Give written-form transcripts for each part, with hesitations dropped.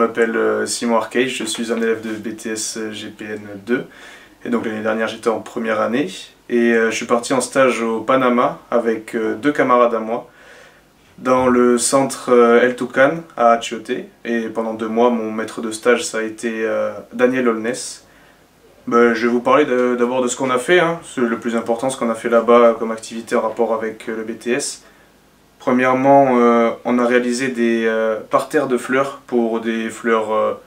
m'appelle Simon Arcade, je suis un élève de BTS GPN 2 et donc l'année dernière j'étais en première année et je suis parti en stage au Panama avec deux camarades à moi dans le centre El Toucan à Achiote, et pendant 2 mois mon maître de stage ça a été Daniel Holness. Je vais vous parler d'abord de ce qu'on a fait, hein. C'est le plus important, ce qu'on a fait là-bas comme activité en rapport avec le BTS. Premièrement, on a réalisé des parterres de fleurs pour des fleurs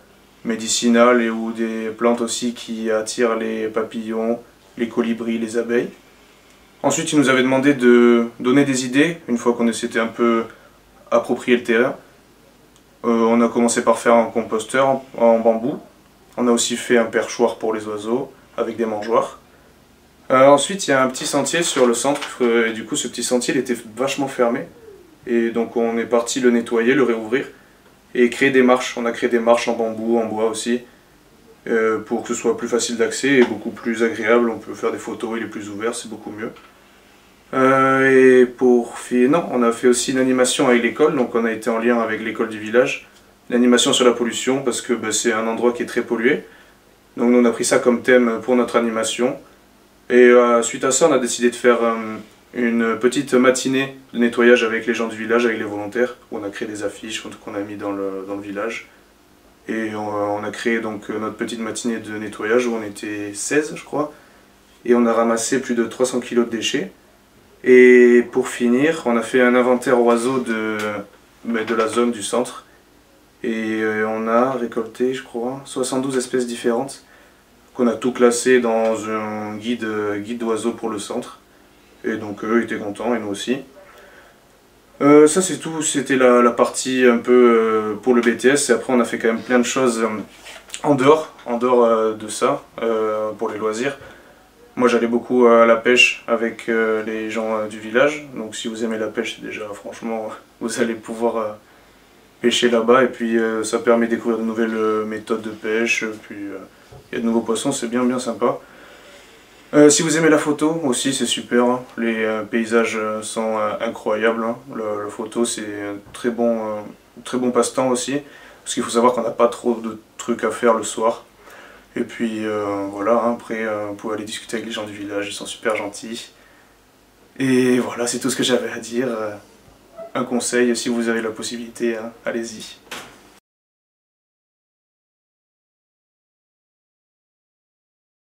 médicinales ou des plantes aussi qui attirent les papillons, les colibris, les abeilles. Ensuite, il nous avait demandé de donner des idées, une fois qu'on s'était un peu approprié le terrain. On a commencé par faire un composteur en bambou. On a aussi fait un perchoir pour les oiseaux avec des mangeoires. Ensuite, il y a un petit sentier sur le centre, et du coup ce petit sentier il était vachement fermé. Et donc on est parti le nettoyer, le réouvrir et créer des marches. On a créé des marches en bambou, en bois aussi, pour que ce soit plus facile d'accès et beaucoup plus agréable. On peut faire des photos, il est plus ouvert, c'est beaucoup mieux. Et non, on a fait aussi une animation avec l'école, donc on a été en lien avec l'école du village. L'animation sur la pollution, parce que c'est un endroit qui est très pollué. Donc nous, on a pris ça comme thème pour notre animation. Et suite à ça, on a décidé de faire une petite matinée de nettoyage avec les gens du village, avec les volontaires, où on a créé des affiches qu'on a mis dans le village. Et on a créé donc notre petite matinée de nettoyage où on était 16, je crois. Et on a ramassé plus de 300 kg de déchets. Et pour finir, on a fait un inventaire oiseaux de la zone du centre. Et on a récolté, je crois, 72 espèces différentes qu'on a tout classé dans un guide d'oiseaux pour le centre. Et donc eux étaient contents et nous aussi. Ça c'est tout, c'était la partie un peu pour le BTS. Et après on a fait quand même plein de choses en dehors de ça, pour les loisirs. Moi j'allais beaucoup à la pêche avec les gens du village. Donc si vous aimez la pêche, déjà franchement vous allez pouvoir pêcher là-bas. Et puis ça permet de découvrir de nouvelles méthodes de pêche. Puis il y a de nouveaux poissons, c'est bien sympa. Si vous aimez la photo aussi, c'est super, hein. Les paysages sont incroyables, hein. La photo c'est un très bon passe-temps aussi, parce qu'il faut savoir qu'on n'a pas trop de trucs à faire le soir. Et puis voilà, hein, après vous pouvez aller discuter avec les gens du village, ils sont super gentils. Et voilà, c'est tout ce que j'avais à dire. Un conseil, si vous avez la possibilité, hein, allez-y.